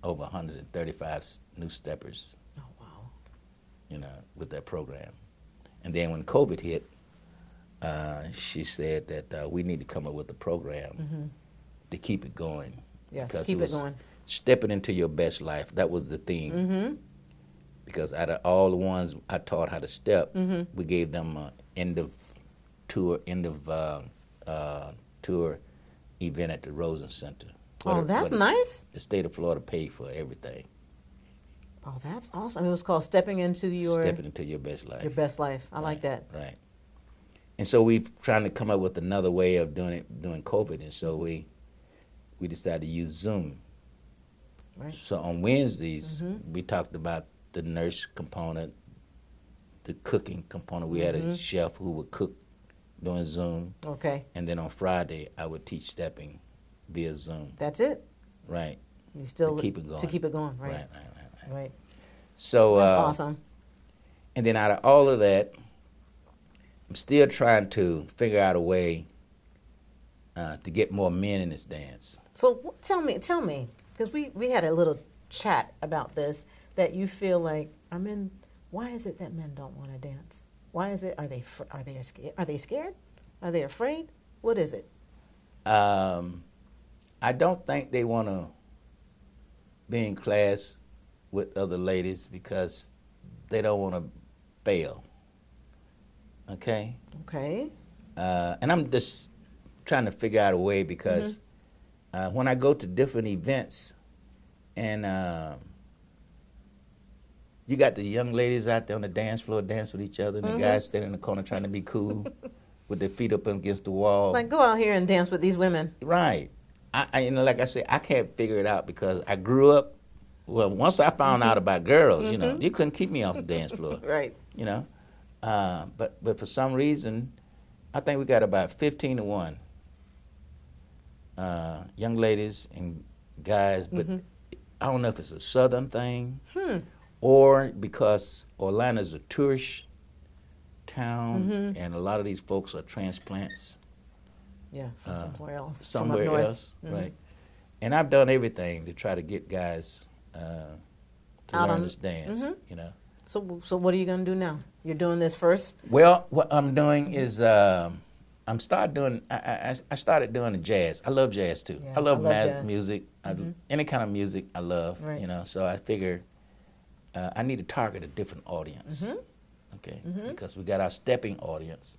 over 135 new steppers, Oh wow. with that program. And then when COVID hit, she said that we need to come up with a program to keep it going. Yes, because keep it was going. Stepping into your best life. That was the theme. Mm-hmm. Because out of all the ones I taught how to step, we gave them an end of tour event at the Rosen Center. Oh, that's the- nice. The state of Florida paid for everything. Oh, that's awesome. It was called Stepping into Your Stepping into your best life. Your Best Life. I like that. Right. And so we trying to come up with another way of doing it during COVID, and so we decided to use Zoom. Right. So on Wednesdays, we talked about the nurse component, the cooking component. We had a chef who would cook during Zoom, Okay. and then on Friday I would teach stepping via Zoom. That's it. Right. You still To keep it going. To keep it going. Right. Right. Right. So That's awesome. And then out of all of that, I'm still trying to figure out a way to get more men in this dance. So tell me, because we had a little chat about this, that you feel like why is it that men don't want to dance? Why is it? Are they scared? Are they scared? Are they afraid? What is it? I don't think they want to be in class with other ladies because they don't want to fail. Okay? Okay. And I'm just trying to figure out a way because when I go to different events and you got the young ladies out there on the dance floor dance with each other and the guys standing in the corner trying to be cool with their feet up against the wall. Like, go out here and dance with these women. Right. I like I said, I can't figure it out because I grew up, once I found out about girls, you couldn't keep me off the dance floor. Right. But for some reason, I think we got about 15 to 1 young ladies and guys, but I don't know if it's a southern thing or because Orlando's a tourist town and a lot of these folks are transplants. Yeah, from somewhere else. from up somewhere north. else, right? And I've done everything to try to get guys to Out learn on- this dance, you know. So what are you gonna do now? You're doing this first. Well, what I'm doing is I started doing the jazz. I love jazz too. Yes, I love jazz. Mm-hmm. music. Any kind of music I love. Right. You know, so I figure I need to target a different audience. Mm-hmm. Okay, because we got our stepping audience,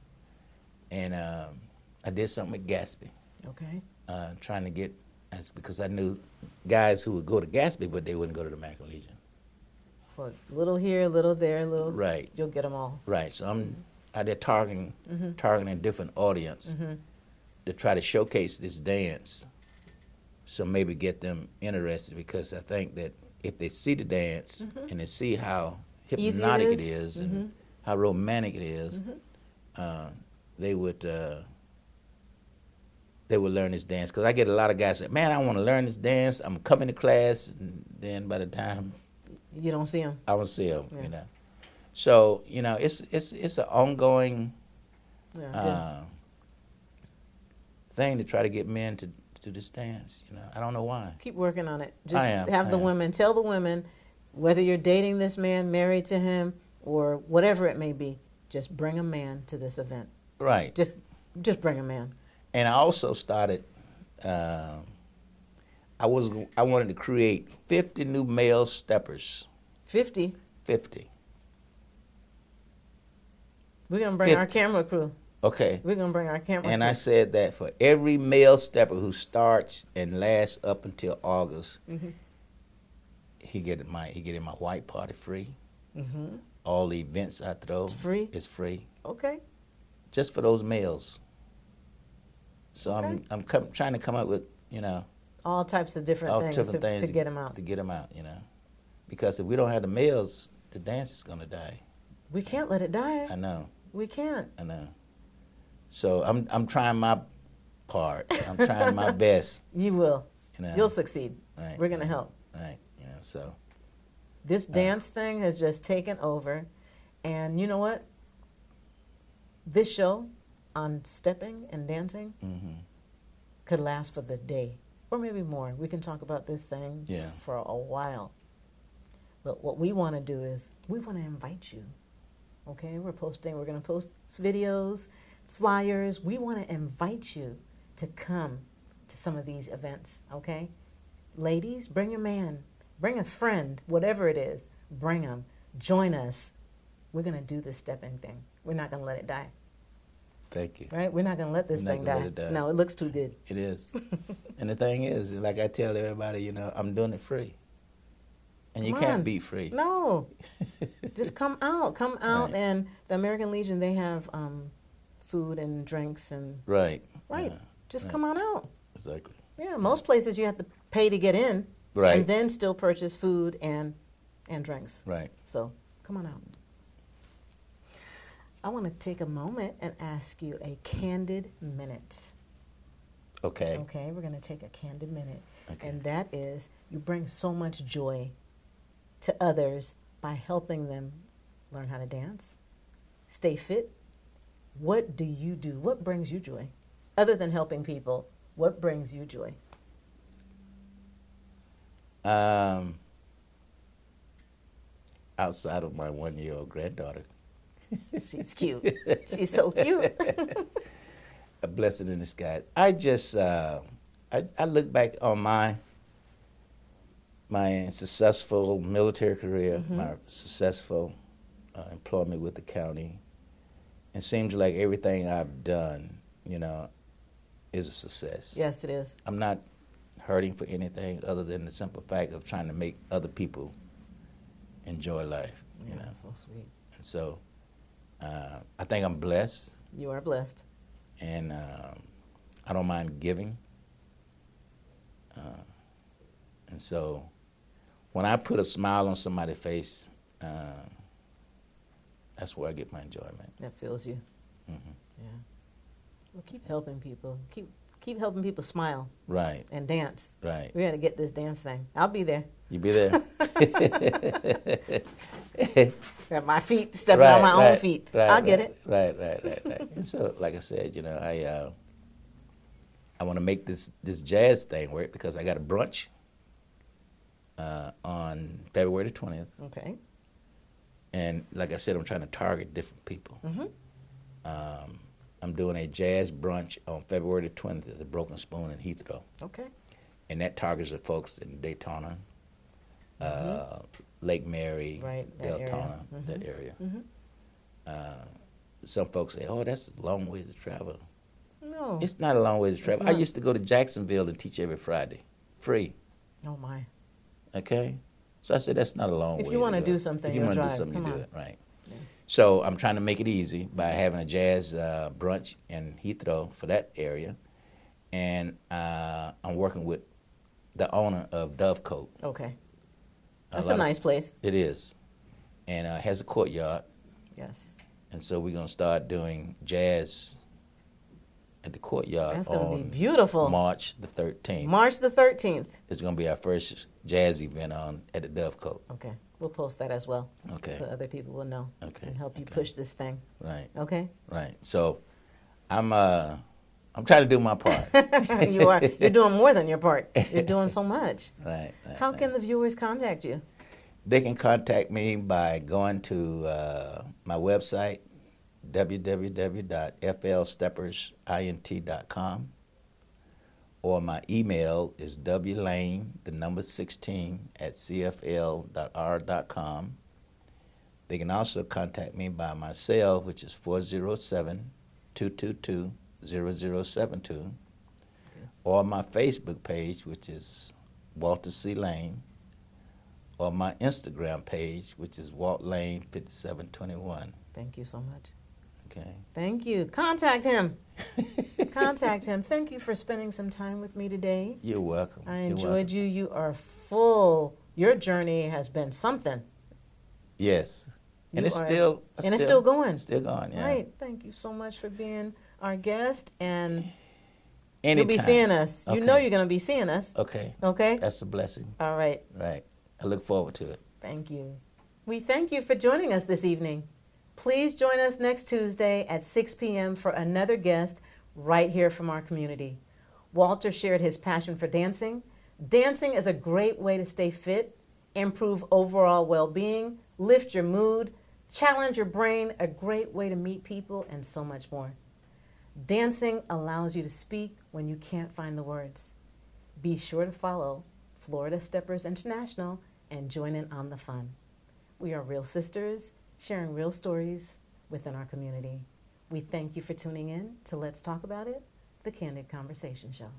and I did something with Gatsby, Okay. trying to get because I knew guys who would go to Gatsby, but they wouldn't go to the American Legion. So a little here, a little there, a little. Right. You'll get them all. Right. So I'm out there targeting a different audience to try to showcase this dance. So maybe get them interested, because I think that if they see the dance and they see how Easy it hypnotic it is. is and how romantic it is, they would learn this dance. Because I get a lot of guys say, "Man, I want to learn this dance. I'm coming to class," and then by the time You don't see them. I don't see them, Yeah. you know. So you know, it's an ongoing Yeah. thing to try to get men to this dance. You know, I don't know why. Keep working on it. Just I have the am. women, tell the women, whether you're dating this man, married to him, or whatever it may be, just bring a man to this event. Right. Just bring a man. And I also started. I wanted to create 50 new male steppers. 50. 50. We're gonna bring our 50. camera crew. Okay. We're gonna bring our camera And crew. I said that for every male stepper who starts and lasts up until August, he get in my white party free. All the events I throw It's free? is free, Okay. just for those males. So Okay. I'm trying to come up with, you know, All types of different all things, different things to get them out. To get 'em out, you know, because if we don't have the males, the dance is gonna die. We can't let it die. I know. We can't. I know. So I'm trying my part. I'm trying my best. You will. You know. You'll succeed. Right. We're gonna help. Right. You know. So. This dance thing has just taken over, and you know what? This show on stepping and dancing could last for the day, or maybe more. We can talk about this thing Yeah. for a while. But what we want to do is we want to invite you. Okay, we're going to post videos, flyers. We want to invite you to come to some of these events. Okay, ladies, bring your man, bring a friend, whatever it is, bring them. Join us. We're going to do this stepping thing. We're not going to let it die. Thank you. Right? We're not going to let this We're not thing gonna die. let it die. No, it looks too good. It is. And the thing is, like I tell everybody, you know, I'm doing it free. And you Come can't on. beat free. No. Just come out. Come out. Right. And the American Legion, they have food and drinks and Right. right. Yeah. Just Right. come on out. Exactly. Yeah, most places you have to pay to get in, Right. and then still purchase food and drinks. Right. So come on out. I want to take a moment and ask you a candid minute. Okay. Okay, we're going to take a candid minute, Okay. and that is you bring so much joy to others by helping them learn how to dance, stay fit. What do you do? What brings you joy? Other than helping people, what brings you joy? Outside of my 1-year-old granddaughter. She's cute. She's so cute. A blessing in disguise. I just I look back on my successful military career, my successful employment with the county. It seems like everything I've done, you know, is a success. Yes, it is. I'm not hurting for anything other than the simple fact of trying to make other people enjoy life. You know, so sweet. and so I think I'm blessed. You are blessed. And I don't mind giving. And so when I put a smile on somebody's face, that's where I get my enjoyment. That fills you. Hmm. Yeah. Well, keep helping people. Keep helping people smile Right, and dance. right. We got to get this dance thing. I'll be there. You be there? Got my feet stepping on my own feet. Right, I'll get right, it. Right. And so, like I said, you know, I want to make this jazz thing work because I got a brunch on February the 20th. Okay. And like I said, I'm trying to target different people. Mm-hmm. I'm doing a jazz brunch on February the 20th at the Broken Spoon in Heathrow. Okay. And that targets the folks in Daytona, Lake Mary, Right, that area. Deltona, Mhm. that area. Mm-hmm. Some folks say, oh, that's a long ways to travel. No. It's not a long ways to travel. I not. used to go to Jacksonville and teach every Friday, free, Oh my. okay? So I said, that's not a long way If you want to go. do something, If you you'll want to do drive. something, Come you do on. it, right. Yeah. So I'm trying to make it easy by having a jazz brunch in Heathrow for that area. And I'm working with the owner of Dovecote. Okay. A That's lot a of- nice place. It is. And has a courtyard. Yes. And so we're going to start doing jazz at the courtyard That's going to be on beautiful. March the 13th. March the 13th. It's going to be our first jazz event at the Dovecote. Okay. We'll post that as well. Okay. So other people will know. Okay, And help you okay. push this thing. Right, Okay? right. So I'm trying to do my part. You are. You're doing more than your part. You're doing so much. Right, right. How right. can the viewers contact you? They can contact me by going to my website, www.flsteppersint.com, or my email is wlane16@cfl.r.com. They can also contact me by my cell, which is 407-222-0072, or my Facebook page, which is Walter C. Lane, or my Instagram page, which is Walt Lane 5721. Thank you so much. Okay. Thank you. Contact him. Contact him. Thank you for spending some time with me today. You're welcome. I You're enjoyed welcome. you. You are full. Your journey has been something. Yes. And You it's are- still and it's still going. Still going, yeah. Right. Thank you so much for being our guest. And Anytime. you'll be seeing us. You know Okay. you're going to be seeing us. Okay. Okay? That's a blessing. All right. Right. I look forward to it. Thank you. We thank you for joining us this evening. Please join us next Tuesday at 6 p.m. for another guest right here from our community. Walter shared his passion for dancing. Dancing is a great way to stay fit, improve overall well-being, lift your mood, challenge your brain, a great way to meet people, and so much more. Dancing allows you to speak when you can't find the words. Be sure to follow Florida Steppers International and join in on the fun. We are real sisters, sharing real stories within our community. We thank you for tuning in to Let's Talk About It, the Candid Conversation Show.